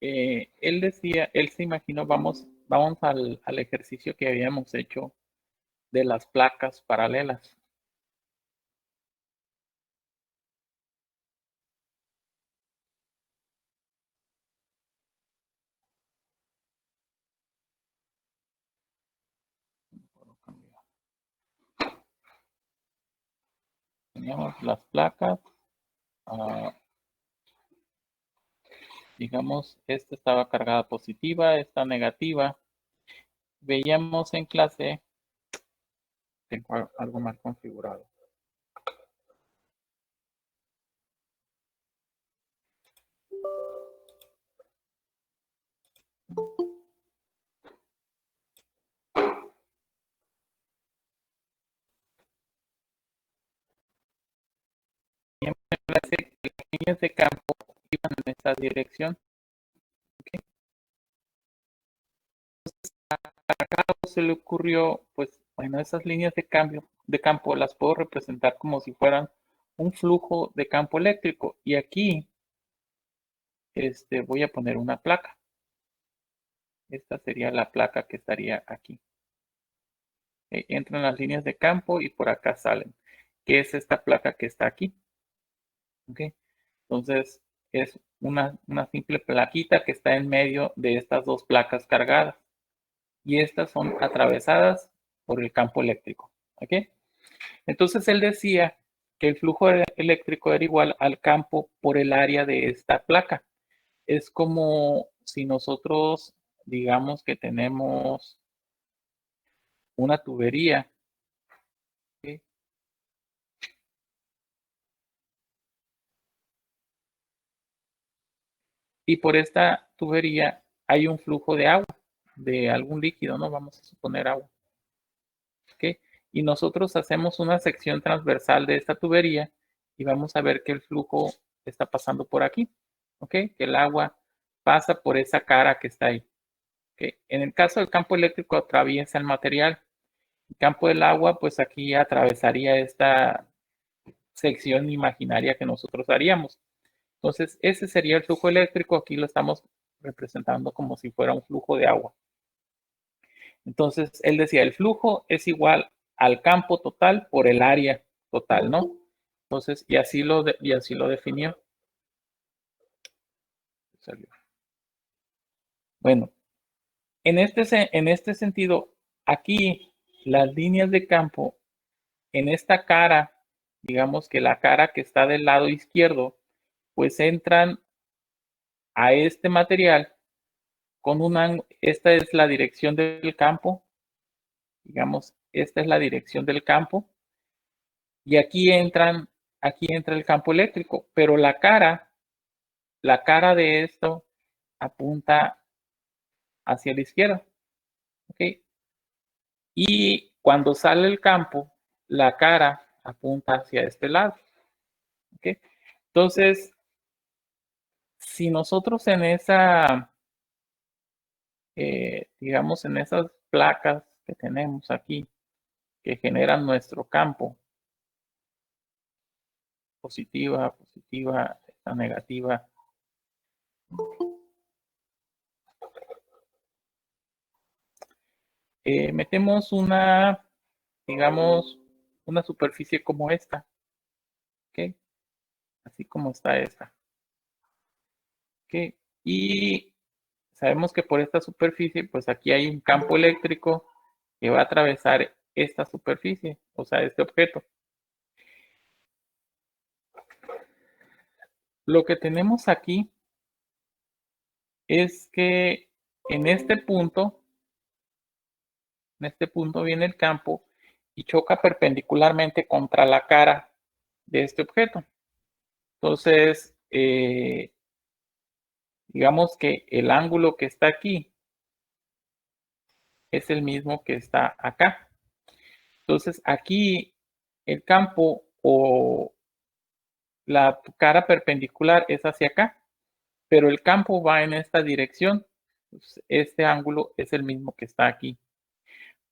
Él decía, él se imaginó, vamos al ejercicio que habíamos hecho de las placas paralelas. Teníamos las placas, digamos, esta estaba cargada positiva, esta negativa. Veíamos en clase, tengo algo mal configurado. En clase, las líneas de campo iban en esta dirección. ¿Okay? Se le ocurrió, pues, bueno, esas líneas de campo las puedo representar como si fueran un flujo de campo eléctrico. Y aquí, voy a poner una placa. Esta sería la placa que estaría aquí. Entran las líneas de campo y por acá salen. ¿Qué es esta placa que está aquí? ¿Okay? Entonces, es una simple plaquita que está en medio de estas dos placas cargadas. Y estas son atravesadas por el campo eléctrico. ¿Ok? Entonces él decía que el flujo eléctrico era igual al campo por el área de esta placa. Es como si nosotros digamos que tenemos una tubería. ¿Sí? Y por esta tubería hay un flujo de agua, de algún líquido, ¿no? Vamos a suponer agua. ¿Ok? Y nosotros hacemos una sección transversal de esta tubería y vamos a ver que el flujo está pasando por aquí. ¿Ok? Que el agua pasa por esa cara que está ahí. ¿Ok? En el caso del campo eléctrico atraviesa el material. El campo del agua, pues aquí atravesaría esta sección imaginaria que nosotros haríamos. Entonces, ese sería el flujo eléctrico. Aquí lo estamos representando como si fuera un flujo de agua. Entonces, él decía, el flujo es igual al campo total por el área total, ¿no? Entonces, y así lo definió. Bueno, en este sentido, aquí las líneas de campo, en esta cara, digamos que la cara que está del lado izquierdo, pues entran a este material con esta es la dirección del campo, digamos, esta es la dirección del campo, y aquí entra el campo eléctrico, pero la cara de esto apunta hacia la izquierda, ¿ok? Y cuando sale el campo, la cara apunta hacia este lado, ¿ok? Entonces, si nosotros en esa, digamos, en esas placas que tenemos aquí, que generan nuestro campo, positiva, positiva, esta negativa, metemos una, digamos, una superficie como esta, ¿ok? Así como está esta, ¿ok? Y sabemos que por esta superficie, pues aquí hay un campo eléctrico que va a atravesar esta superficie, o sea, este objeto. Lo que tenemos aquí es que en este punto viene el campo y choca perpendicularmente contra la cara de este objeto. Entonces, digamos que el ángulo que está aquí es el mismo que está acá. Entonces, aquí el campo o la cara perpendicular es hacia acá, pero el campo va en esta dirección. Pues, este ángulo es el mismo que está aquí.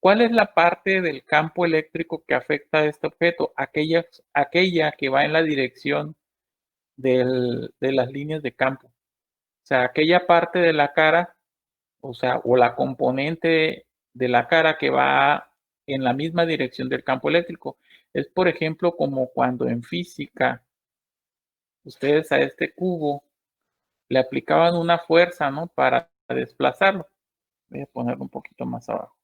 ¿Cuál es la parte del campo eléctrico que afecta a este objeto? Aquella que va en la dirección de las líneas de campo. sea, aquella parte de la cara, o sea, o la componente de la cara que va en la misma dirección del campo eléctrico. Es, por ejemplo, como cuando en física ustedes a este cubo le aplicaban una fuerza, ¿no? Para desplazarlo. Voy a ponerlo un poquito más abajo.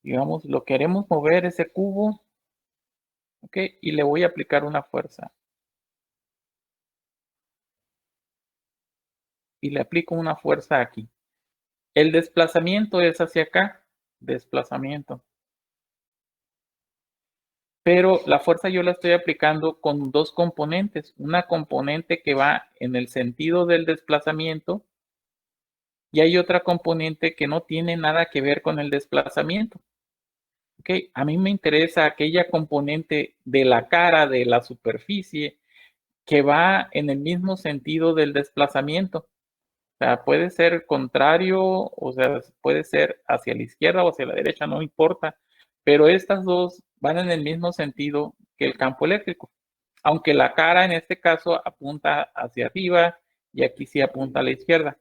Digamos, lo queremos mover ese cubo, ¿ok? Y le voy a aplicar una fuerza. Y le aplico una fuerza aquí. El desplazamiento es hacia acá, desplazamiento. Pero la fuerza yo la estoy aplicando con dos componentes. Una componente que va en el sentido del desplazamiento y hay otra componente que no tiene nada que ver con el desplazamiento. ¿Ok? A mí me interesa aquella componente de la cara, de la superficie, que va en el mismo sentido del desplazamiento. O sea, puede ser contrario, o sea, puede ser hacia la izquierda o hacia la derecha, no importa, pero estas dos van en el mismo sentido que el campo eléctrico, aunque la cara en este caso apunta hacia arriba y aquí sí apunta a la izquierda,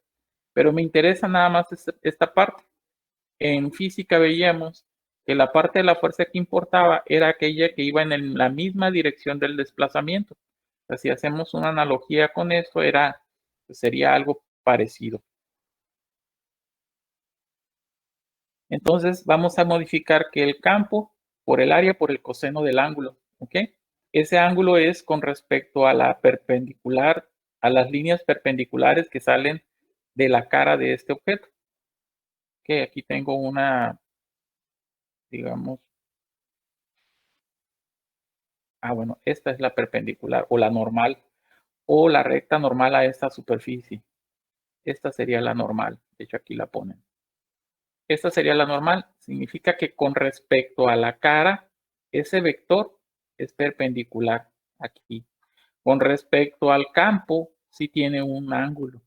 pero me interesa nada más esta parte. En física veíamos que la parte de la fuerza que importaba era aquella que iba en la misma dirección del desplazamiento. O sea, si hacemos una analogía con esto, sería algo parecido. Entonces vamos a modificar que el campo por el área por el coseno del ángulo, ¿ok? Ese ángulo es con respecto a la perpendicular, a las líneas perpendiculares que salen de la cara de este objeto. Que aquí tengo una, digamos, bueno, esta es la perpendicular o la normal o la recta normal a esta superficie. Esta sería la normal, de hecho aquí la ponen. Esta sería la normal, significa que con respecto a la cara, ese vector es perpendicular aquí. Con respecto al campo, sí tiene un ángulo.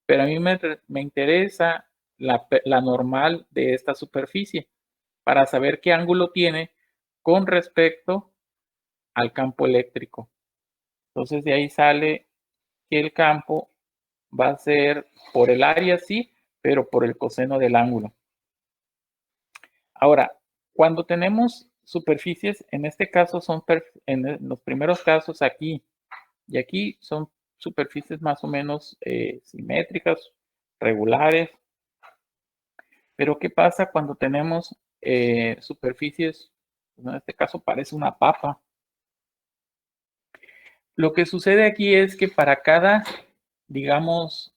Pero a mí me interesa la normal de esta superficie para saber qué ángulo tiene con respecto al campo eléctrico. Entonces de ahí sale que el campo va a ser por el área, sí, pero por el coseno del ángulo. Ahora, cuando tenemos superficies, en este caso son, en los primeros casos aquí y aquí son superficies más o menos simétricas, regulares. Pero ¿qué pasa cuando tenemos superficies? En este caso parece una papa. Lo que sucede aquí es que para cada, digamos,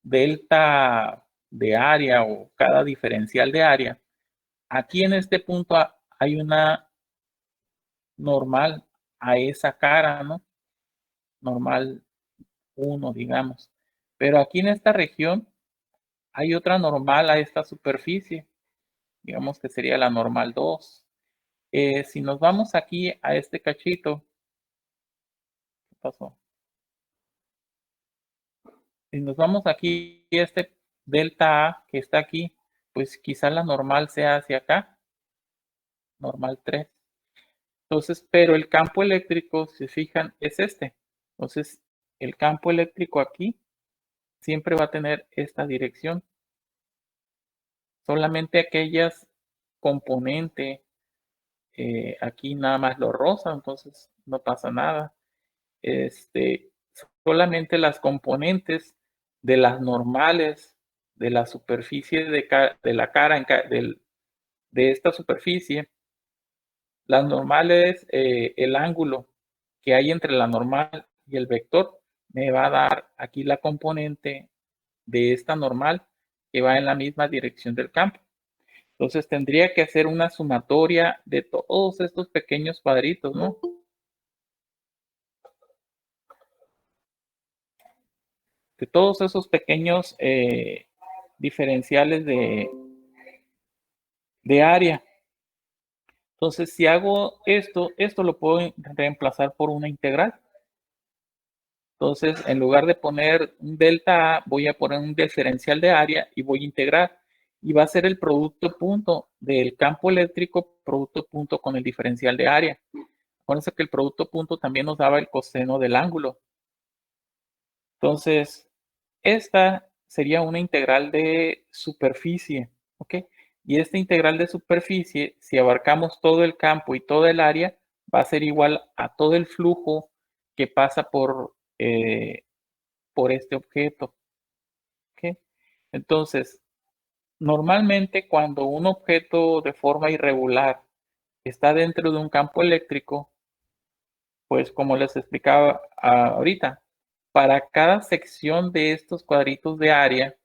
delta de área o cada diferencial de área, aquí en este punto hay una normal a esa cara, ¿no? Normal 1, digamos. Pero aquí en esta región hay otra normal a esta superficie, digamos que sería la normal 2. Si nos vamos aquí a este cachito, ¿qué pasó? Si nos vamos aquí a este delta A que está aquí, pues quizá la normal sea hacia acá, normal 3. Entonces, pero el campo eléctrico, si se fijan, es este. Entonces, el campo eléctrico aquí siempre va a tener esta dirección. Solamente aquellas componentes, aquí nada más lo rosa, entonces no pasa nada. Solamente las componentes de las normales de la superficie de la cara de esta superficie, las normales, el ángulo que hay entre la normal y el vector me va a dar aquí la componente de esta normal que va en la misma dirección del campo. Entonces tendría que hacer una sumatoria de todos estos pequeños cuadritos, ¿no? De todos esos pequeños diferenciales de área. Entonces, si hago esto lo puedo reemplazar por una integral. Entonces, en lugar de poner un delta A, voy a poner un diferencial de área y voy a integrar. Y va a ser el producto punto del campo eléctrico, producto punto con el diferencial de área. Acuérdense que el producto punto también nos daba el coseno del ángulo. Entonces, esta sería una integral de superficie, ¿ok? Y esta integral de superficie, si abarcamos todo el campo y toda el área, va a ser igual a todo el flujo que pasa por este objeto, ¿ok? Entonces, normalmente cuando un objeto de forma irregular está dentro de un campo eléctrico, pues como les explicaba ahorita, para cada sección de estos cuadritos de área,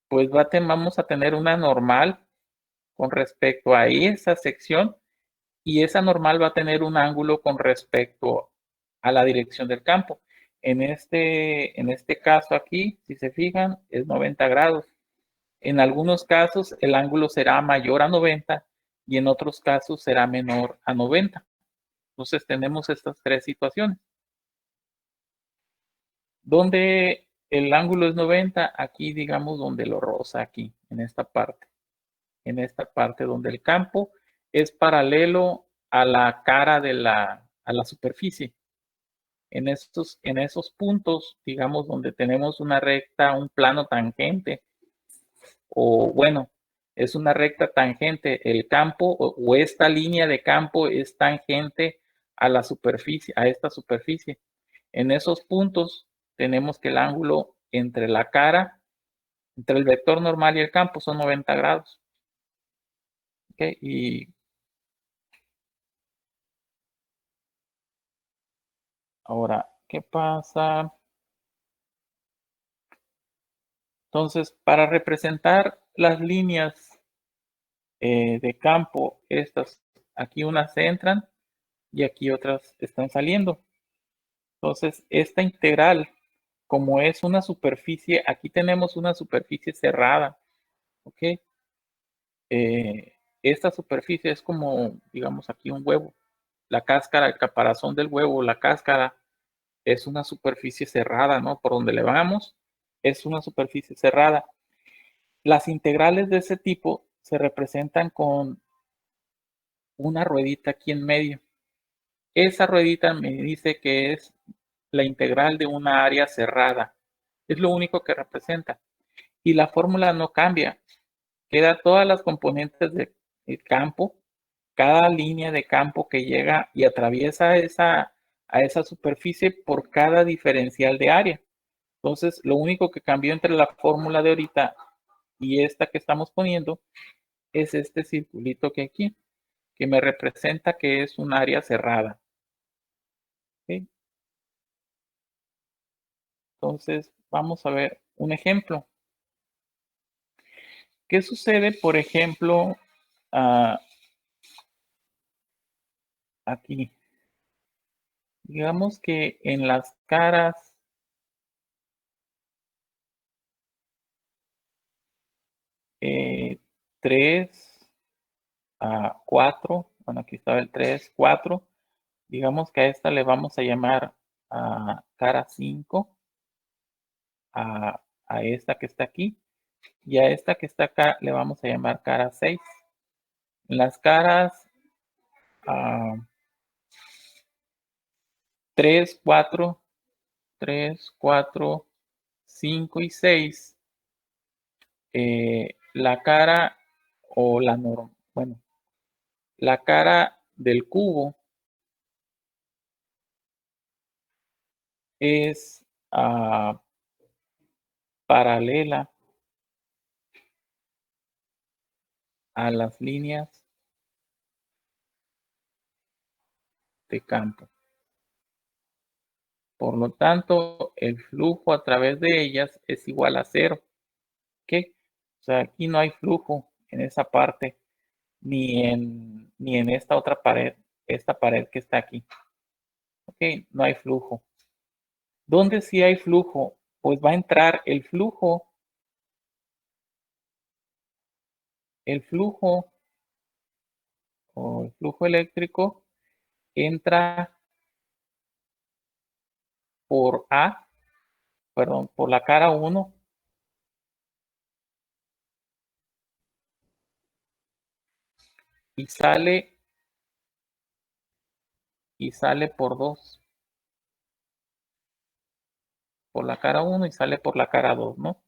pues vamos a tener una normal con respecto a esa sección y esa normal va a tener un ángulo con respecto a la dirección del campo. En este caso aquí, si se fijan, es 90 grados. En algunos casos el ángulo será mayor a 90 y en otros casos será menor a 90. Entonces tenemos estas tres situaciones. Donde el ángulo es 90, aquí digamos donde lo rosa, aquí, en esta parte. En esta parte donde el campo es paralelo a la cara a la superficie. En esos puntos, digamos, donde tenemos una recta, un plano tangente, o bueno, es una recta tangente, el campo o esta línea de campo es tangente a la superficie, a esta superficie. En esos puntos tenemos que el ángulo entre la cara, entre el vector normal y el campo son 90 grados. ¿Okay? Y ahora, ¿qué pasa? Entonces, para representar las líneas de campo, estas, aquí unas entran y aquí otras están saliendo. Entonces, esta integral, como es una superficie, aquí tenemos una superficie cerrada, ¿ok? Esta superficie es como, digamos, aquí un huevo. La cáscara, el caparazón del huevo, la cáscara es una superficie cerrada, ¿no? Por donde le vamos, es una superficie cerrada. Las integrales de ese tipo se representan con una ruedita aquí en medio. Esa ruedita me dice que es la integral de una área cerrada. Es lo único que representa. Y la fórmula no cambia. Queda todas las componentes del campo, cada línea de campo que llega y atraviesa a esa superficie por cada diferencial de área. Entonces, lo único que cambió entre la fórmula de ahorita y esta que estamos poniendo es este circulito que aquí, que me representa que es un área cerrada. ¿Ok? Entonces, vamos a ver un ejemplo. ¿Qué sucede, por ejemplo, aquí? Digamos que en las caras 3 a 4, bueno, aquí estaba el 3, 4. Digamos que a esta le vamos a llamar cara 5, a esta que está aquí, y a esta que está acá le vamos a llamar cara 6. En las caras 3, 4, 3, 4, 5 y 6, la cara o la norma, bueno, la cara del cubo es paralela a las líneas de campo. Por lo tanto, el flujo a través de ellas es igual a 0. ¿Ok? O sea, aquí no hay flujo en esa parte, ni en esta otra pared, esta pared que está aquí. ¿Ok? No hay flujo. ¿Dónde sí hay flujo? Pues va a entrar el flujo o el flujo eléctrico entra por por la cara 1 y sale y sale por 2. Por la cara 1 y sale por la cara 2, ¿no?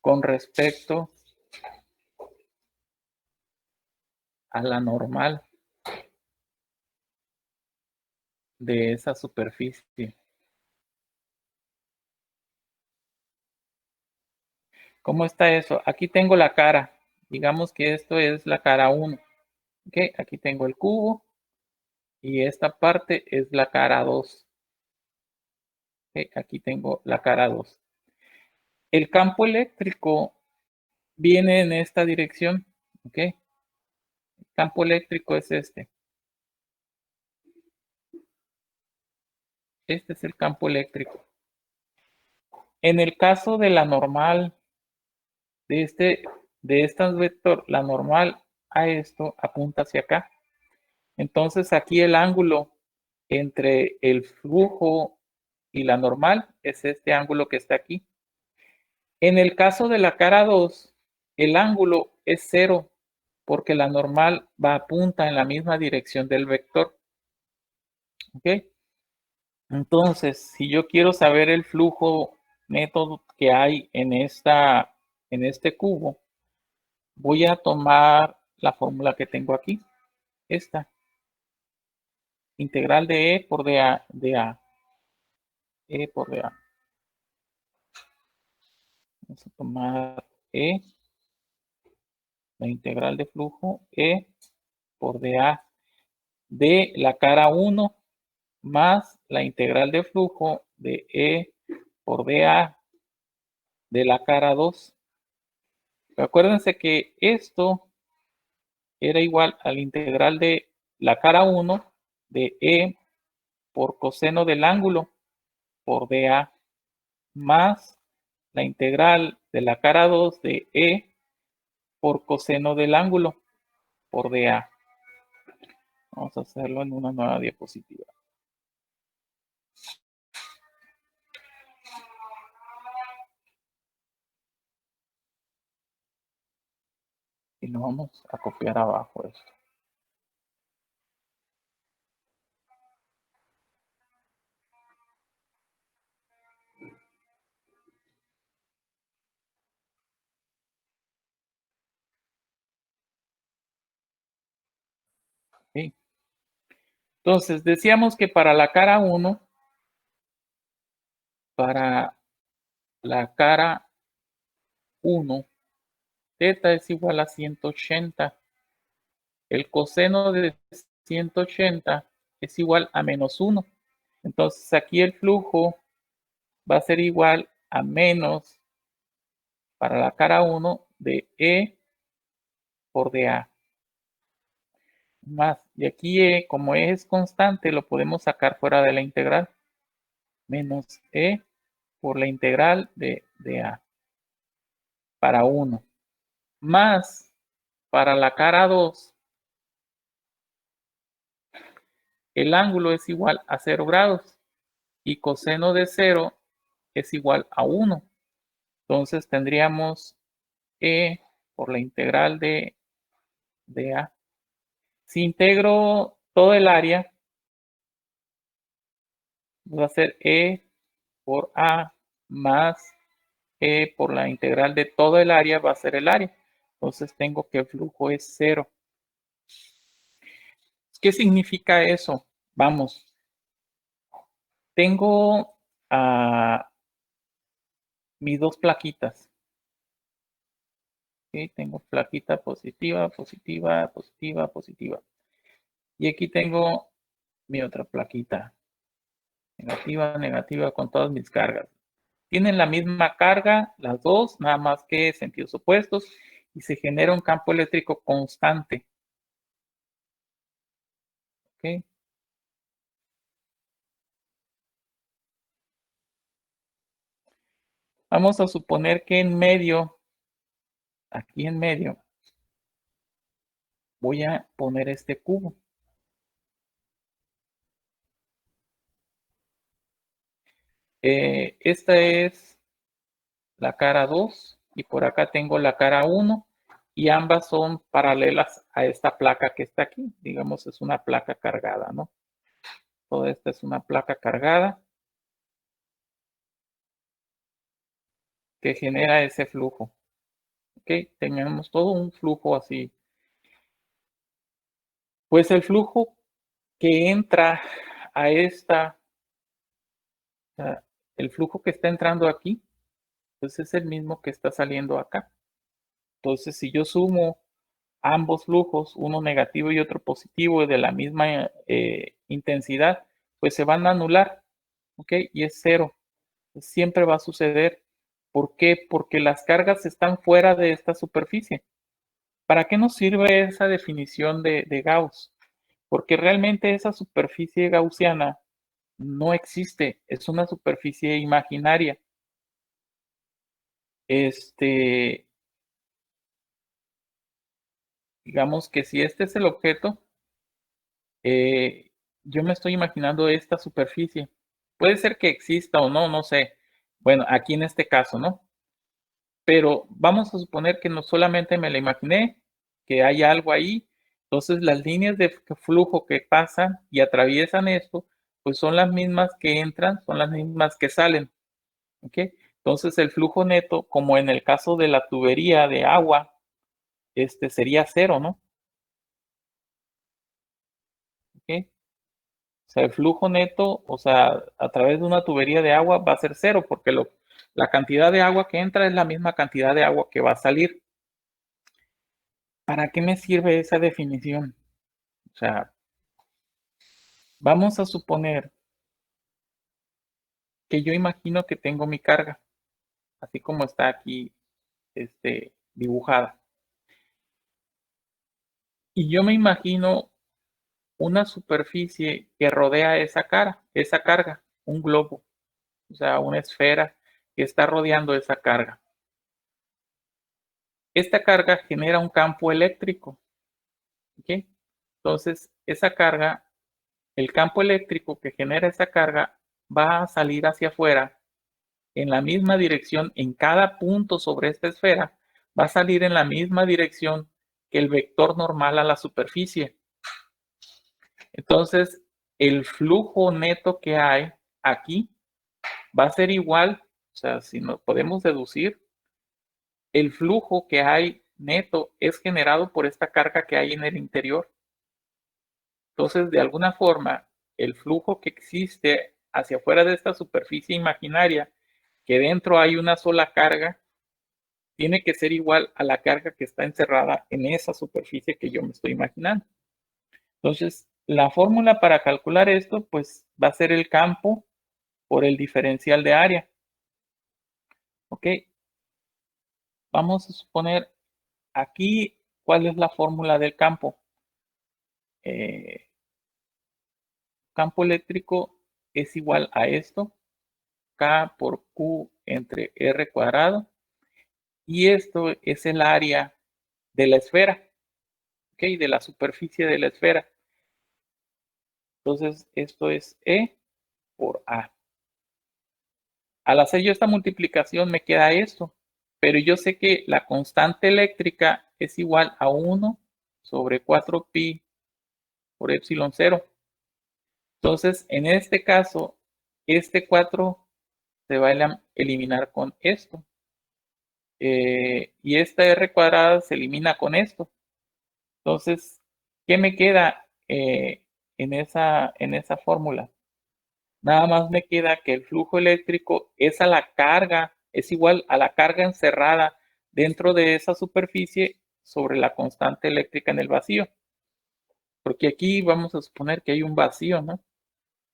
Con respecto a la normal de esa superficie. ¿Cómo está eso? Aquí tengo la cara. Digamos que esto es la cara 1. ¿Ok? Aquí tengo el cubo y esta parte es la cara 2. ¿Ok? Aquí tengo la cara 2. El campo eléctrico viene en esta dirección. ¿Ok? El campo eléctrico es este. Este es el campo eléctrico. En el caso de la normal, de esta vector, la normal a esto apunta hacia acá. Entonces aquí el ángulo entre el flujo y la normal es este ángulo que está aquí. En el caso de la cara 2, el ángulo es 0 porque la normal va a punta en la misma dirección del vector. ¿Ok? Entonces, si yo quiero saber el flujo neto que hay en este cubo, voy a tomar la fórmula que tengo aquí, esta, integral de E por dA, E por dA. Vamos a tomar E, la integral de flujo, E por dA de la cara 1 más la integral de flujo de E por dA de la cara 2. Acuérdense que esto era igual a la integral de la cara 1 de E por coseno del ángulo por dA más la integral de la cara 2 de E por coseno del ángulo por dA. Vamos a hacerlo en una nueva diapositiva. Y lo vamos a copiar abajo esto. ¿Sí? Entonces, decíamos que para la cara 1, para la cara 1, θ es igual a 180. El coseno de 180 es igual a menos 1. Entonces, aquí el flujo va a ser igual a menos para la cara 1 de E por dA. Más, y aquí E, como E es constante, lo podemos sacar fuera de la integral. Menos E por la integral de dA para 1. Más para la cara 2, el ángulo es igual a 0 grados y coseno de 0 es igual a 1. Entonces tendríamos E por la integral de A. Si integro todo el área, va a ser E por A más E por la integral de todo el área, va a ser el área. Entonces tengo que el flujo es 0. ¿Qué significa eso? Vamos, tengo mis dos plaquitas. ¿Okay? Tengo plaquita positiva, positiva, positiva, positiva. Y aquí tengo mi otra plaquita. Negativa, negativa, con todas mis cargas. Tienen la misma carga, las dos, nada más que sentidos opuestos, y se genera un campo eléctrico constante. ¿Okay? Vamos a suponer que en medio, aquí en medio, voy a poner este cubo. Esta es la cara 2 y por acá tengo la cara 1 y ambas son paralelas a esta placa que está aquí. Digamos, es una placa cargada, ¿no? Toda esta es una placa cargada que genera ese flujo. ¿Ok? Tenemos todo un flujo así. Pues el flujo que entra a esta, o sea, el flujo que está entrando aquí, pues es el mismo que está saliendo acá. Entonces, si yo sumo ambos flujos, uno negativo y otro positivo de la misma intensidad, pues se van a anular, ¿ok? Y es cero. Siempre va a suceder. ¿Por qué? Porque las cargas están fuera de esta superficie. ¿Para qué nos sirve esa definición de Gauss? Porque realmente esa superficie gaussiana no existe, es una superficie imaginaria. Digamos que si este es el objeto, yo me estoy imaginando esta superficie. Puede ser que exista o no, no sé. Bueno, aquí en este caso, ¿no? Pero vamos a suponer que no solamente me la imaginé, que hay algo ahí. Entonces las líneas de flujo que pasan y atraviesan esto, pues son las mismas que entran, son las mismas que salen. ¿Ok? Entonces el flujo neto, como en el caso de la tubería de agua, sería cero, ¿no? ¿Ok? O sea, el flujo neto, o sea, a través de una tubería de agua va a ser cero, porque la cantidad de agua que entra es la misma cantidad de agua que va a salir. ¿Para qué me sirve esa definición? O sea, vamos a suponer que yo imagino que tengo mi carga, así como está aquí, dibujada. Y yo me imagino una superficie que rodea esa carga, un globo, o sea, una esfera que está rodeando esa carga. Esta carga genera un campo eléctrico, ¿ok? Entonces, esa carga, el campo eléctrico que genera esa carga va a salir hacia afuera en la misma dirección en cada punto sobre esta esfera, va a salir en la misma dirección que el vector normal a la superficie. Entonces, el flujo neto que hay aquí va a ser igual, o sea, si nos podemos deducir, el flujo que hay neto es generado por esta carga que hay en el interior. Entonces, de alguna forma, el flujo que existe hacia afuera de esta superficie imaginaria, que dentro hay una sola carga, tiene que ser igual a la carga que está encerrada en esa superficie que yo me estoy imaginando. Entonces, la fórmula para calcular esto, pues va a ser el campo por el diferencial de área. ¿Ok? Vamos a suponer aquí cuál es la fórmula del campo. Campo eléctrico es igual a esto, K por Q entre R cuadrado. Y esto es el área de la esfera, ¿ok? De la superficie de la esfera. Entonces, esto es E por A. Al hacer yo esta multiplicación me queda esto, pero yo sé que la constante eléctrica es igual a 1 sobre 4pi por epsilon 0. Entonces, en este caso, este 4 se va a eliminar con esto. Y esta r cuadrada se elimina con esto. Entonces, ¿qué me queda en esa fórmula? Nada más me queda que el flujo eléctrico es a la carga, es igual a la carga encerrada dentro de esa superficie sobre la constante eléctrica en el vacío. Porque aquí vamos a suponer que hay un vacío, ¿no?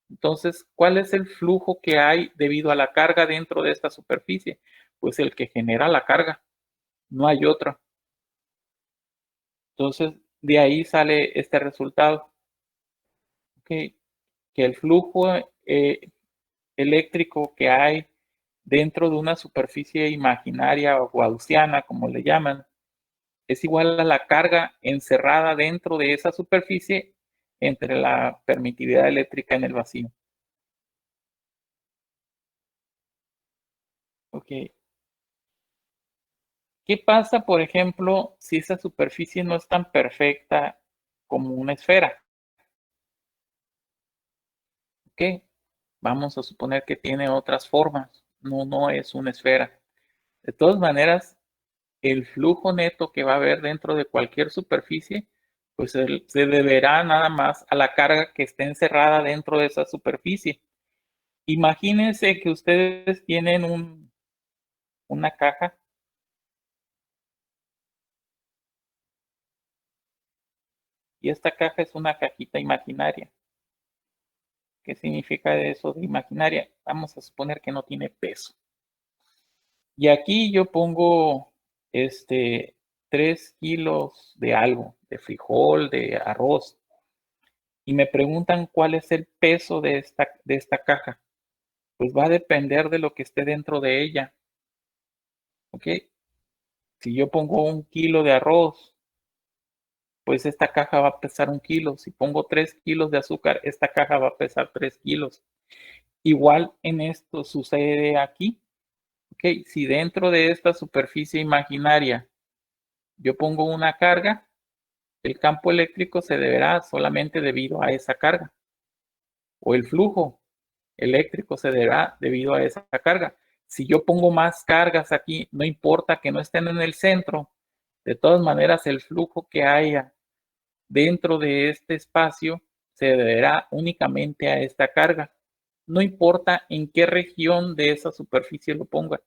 Entonces, ¿cuál es el flujo que hay debido a la carga dentro de esta superficie? Pues el que genera la carga, no hay otro. Entonces, de ahí sale este resultado. Que el flujo eléctrico que hay dentro de una superficie imaginaria o gaussiana, como le llaman, es igual a la carga encerrada dentro de esa superficie entre la permitividad eléctrica en el vacío. Ok. ¿Qué pasa, por ejemplo, si esa superficie no es tan perfecta como una esfera? ¿Ok? Vamos a suponer que tiene otras formas. No, no es una esfera. De todas maneras, el flujo neto que va a haber dentro de cualquier superficie, pues se deberá nada más a la carga que esté encerrada dentro de esa superficie. Imagínense que ustedes tienen una caja y esta caja es una cajita imaginaria. ¿Qué significa eso de imaginaria? Vamos a suponer que no tiene peso. Y aquí yo pongo 3 kilos de algo, de frijol, de arroz, y me preguntan cuál es el peso de esta caja. Pues va a depender de lo que esté dentro de ella. ¿Ok? Si yo pongo 1 kilo de arroz, pues esta caja va a pesar 1 kilo. Si pongo 3 kilos de azúcar, esta caja va a pesar 3 kilos. Igual en esto sucede aquí. ¿Ok? Si dentro de esta superficie imaginaria yo pongo una carga, el campo eléctrico se deberá solamente debido a esa carga. O el flujo eléctrico se deberá debido a esa carga. Si yo pongo más cargas aquí, no importa que no estén en el centro, de todas maneras el flujo que haya dentro de este espacio se deberá únicamente a esta carga. No importa en qué región de esa superficie lo ponga.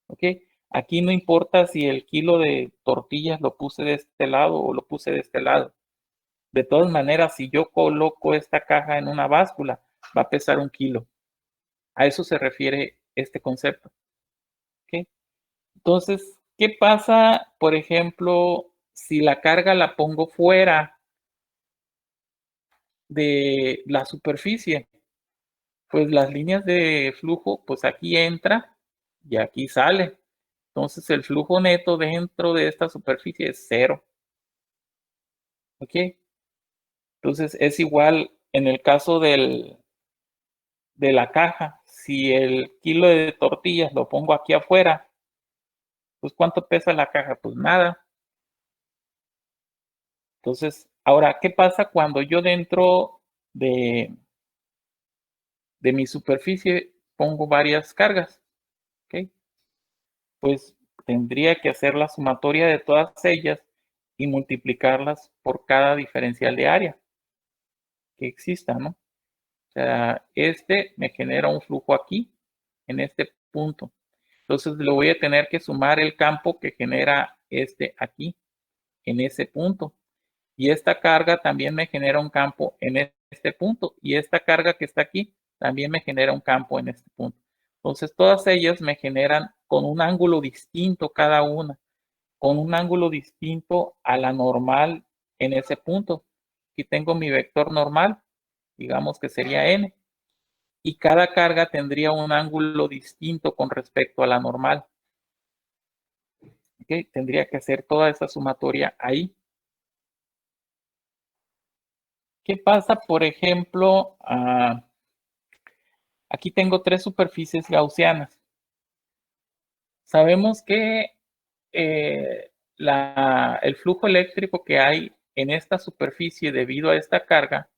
¿Ok? Aquí no importa si el kilo de tortillas lo puse de este lado o lo puse de este lado. De todas maneras, si yo coloco esta caja en una báscula, va a pesar 1 kilo. A eso se refiere este concepto. ¿Ok? Entonces, ¿qué pasa, por ejemplo, si la carga la pongo fuera de la superficie? Pues las líneas de flujo, pues aquí entra y aquí sale. Entonces el flujo neto dentro de esta superficie es cero. ¿Ok? Entonces es igual en el caso de la caja. Si el kilo de tortillas lo pongo aquí afuera, pues ¿cuánto pesa la caja? Pues nada. Entonces, ahora, ¿qué pasa cuando yo dentro de, de mi superficie pongo varias cargas? ¿Ok? Pues tendría que hacer la sumatoria de todas ellas y multiplicarlas por cada diferencial de área que exista, ¿no? O sea, me genera un flujo aquí, en este punto. Entonces le voy a tener que sumar el campo que genera aquí, en ese punto. Y esta carga también me genera un campo en este punto. Y esta carga que está aquí también me genera un campo en este punto. Entonces todas ellas me generan con un ángulo distinto cada una, con un ángulo distinto a la normal en ese punto. Aquí tengo mi vector normal, digamos que sería n, y cada carga tendría un ángulo distinto con respecto a la normal. ¿Ok? Tendría que hacer toda esa sumatoria ahí. ¿Qué pasa, por ejemplo? Aquí tengo 3 superficies gaussianas. Sabemos que el flujo eléctrico que hay en esta superficie debido a esta carga,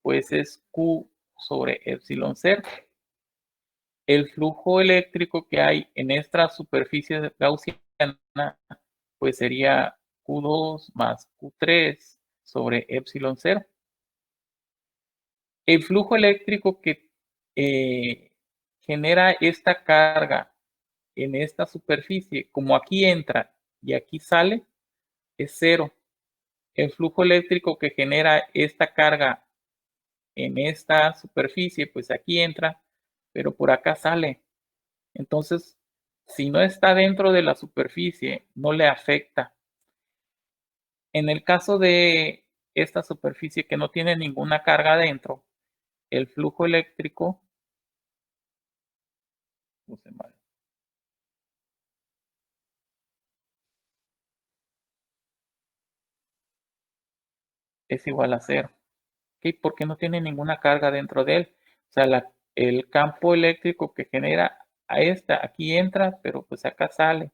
pues es Q sobre epsilon 0. El flujo eléctrico que hay en esta superficie gaussiana, pues sería Q2 más Q3 sobre epsilon 0. El flujo eléctrico que genera esta carga en esta superficie, como aquí entra y aquí sale, es cero. El flujo eléctrico que genera esta carga en esta superficie, pues aquí entra, pero por acá sale. Entonces, si no está dentro de la superficie, no le afecta. En el caso de esta superficie que no tiene ninguna carga dentro, el flujo eléctrico, es igual a cero. ¿Okay? Porque no tiene ninguna carga dentro de él. O sea, el campo eléctrico que genera a esta, aquí entra, pero pues acá sale.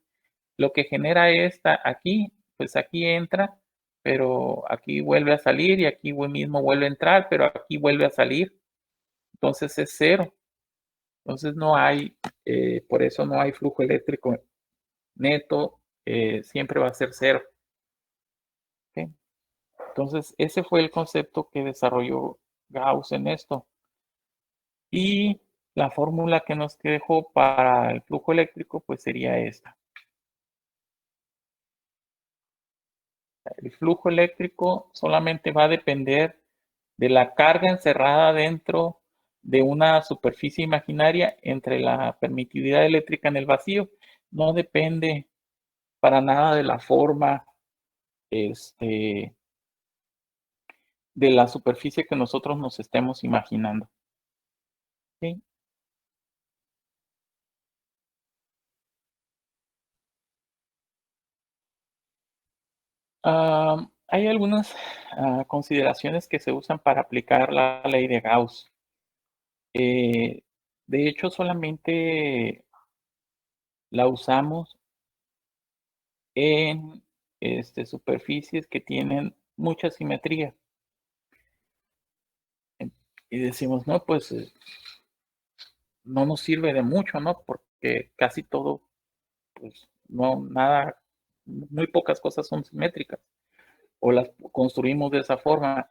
lo que genera esta aquí, pues aquí entra, pero aquí vuelve a salir y aquí mismo vuelve a entrar, pero aquí vuelve a salir. Entonces es cero. Entonces no hay, por eso no hay flujo eléctrico neto, siempre va a ser cero. ¿Ok? Entonces ese fue el concepto que desarrolló Gauss en esto. Y la fórmula que nos dejó para el flujo eléctrico, pues sería esta. El flujo eléctrico solamente va a depender de la carga encerrada dentro de una superficie imaginaria entre la permitividad eléctrica en el vacío. No depende para nada de la forma de la superficie que nosotros nos estemos imaginando. ¿Sí? Hay algunas consideraciones que se usan para aplicar la ley de Gauss. Eh, de hecho, solamente la usamos en superficies que tienen mucha simetría. Y decimos, no, pues no nos sirve de mucho, ¿no? Porque casi todo, pues no, nada, muy pocas cosas son simétricas o las construimos de esa forma.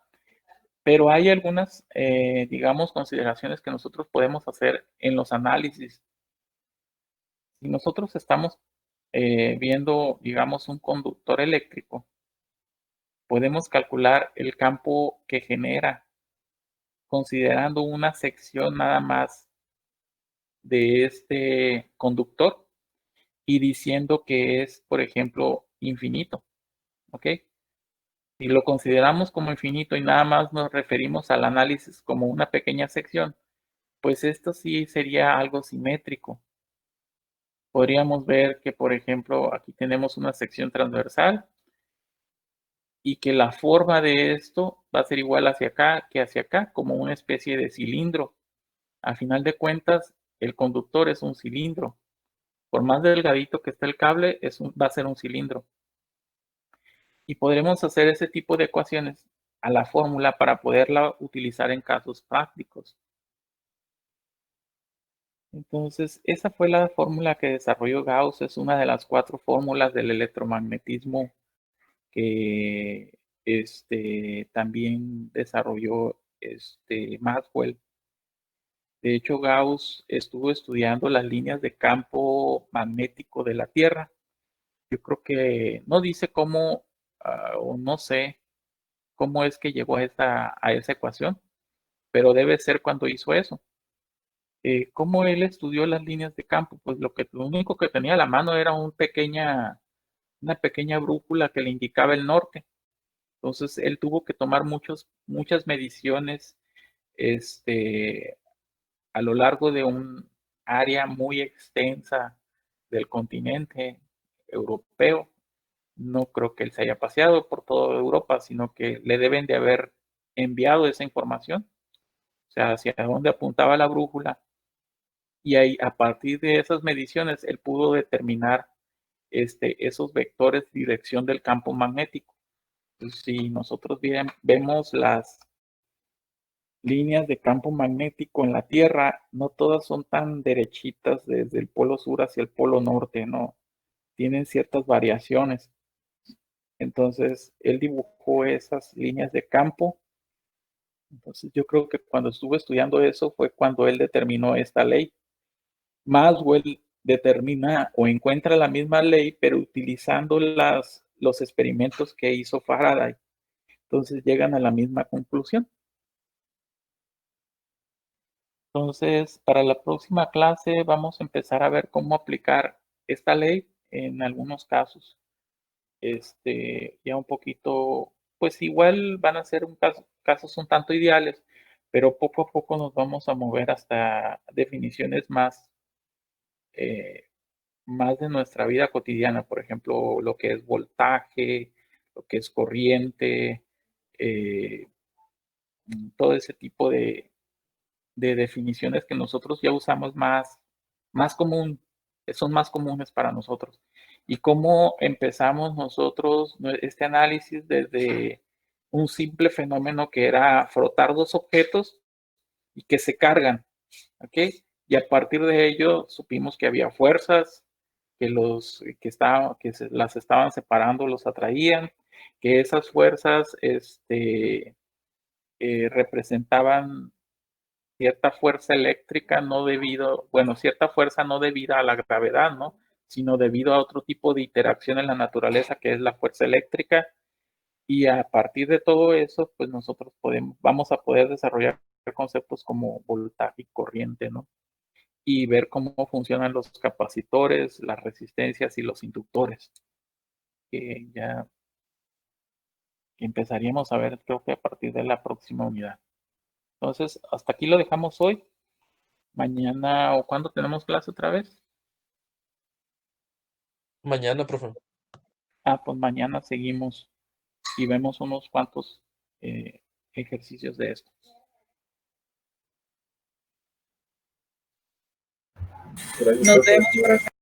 Pero hay algunas, digamos, consideraciones que nosotros podemos hacer en los análisis. Si nosotros estamos viendo, digamos, un conductor eléctrico, podemos calcular el campo que genera considerando una sección nada más de este conductor y diciendo que es, por ejemplo, infinito. ¿Ok? Si lo consideramos como infinito y nada más nos referimos al análisis como una pequeña sección, pues esto sí sería algo simétrico. Podríamos ver que, por ejemplo, aquí tenemos una sección transversal y que la forma de esto va a ser igual hacia acá que hacia acá, como una especie de cilindro. A final de cuentas, el conductor es un cilindro. Por más delgadito que esté el cable, va a ser un cilindro. Y podremos hacer ese tipo de ecuaciones a la fórmula para poderla utilizar en casos prácticos. Entonces, esa fue la fórmula que desarrolló Gauss, es una de las 4 fórmulas del electromagnetismo que también desarrolló Maxwell. De hecho, Gauss estuvo estudiando las líneas de campo magnético de la Tierra. Yo creo que no dice cómo, o no sé cómo es que llegó a esa ecuación, pero debe ser cuando hizo eso. ¿Cómo él estudió las líneas de campo? Pues lo único que tenía a la mano era una pequeña brújula que le indicaba el norte. Entonces él tuvo que tomar muchas mediciones este, a lo largo de un área muy extensa del continente europeo. No creo que él se haya paseado por toda Europa, sino que le deben de haber enviado esa información, o sea, hacia dónde apuntaba la brújula. Y ahí, a partir de esas mediciones, él pudo determinar esos vectores de dirección del campo magnético. Pues, si nosotros vemos las líneas de campo magnético en la Tierra, no todas son tan derechitas desde el polo sur hacia el polo norte, no, tienen ciertas variaciones. Entonces, él dibujó esas líneas de campo. Entonces, yo creo que cuando estuvo estudiando eso fue cuando él determinó esta ley. Maxwell determina o encuentra la misma ley, pero utilizando los experimentos que hizo Faraday. Entonces, llegan a la misma conclusión. Entonces, para la próxima clase vamos a empezar a ver cómo aplicar esta ley en algunos casos. Ya un poquito, pues igual van a ser casos un tanto ideales, pero poco a poco nos vamos a mover hasta definiciones eh, más de nuestra vida cotidiana, por ejemplo, lo que es voltaje, lo que es corriente, eh, todo ese tipo de definiciones que nosotros ya usamos más común, son más comunes para nosotros. y cómo empezamos nosotros este análisis desde un simple fenómeno que era frotar dos objetos y que se cargan, ¿ok? Y a partir de ello supimos que había fuerzas, que las estaban separando, los atraían, que esas fuerzas representaban cierta fuerza eléctrica no debido, bueno, cierta fuerza no debida a la gravedad, ¿no? Sino debido a otro tipo de interacción en la naturaleza que es la fuerza eléctrica. Y a partir de todo eso, pues nosotros vamos a poder desarrollar conceptos como voltaje y corriente, ¿no? Y ver cómo funcionan los capacitores, las resistencias y los inductores, que ya empezaríamos a ver, creo que a partir de la próxima unidad. Entonces, hasta aquí lo dejamos hoy. Mañana o cuándo tenemos clase otra vez. Mañana, profe. Pues mañana seguimos y vemos unos cuantos eh, ejercicios de esto. Nos vemos, profe.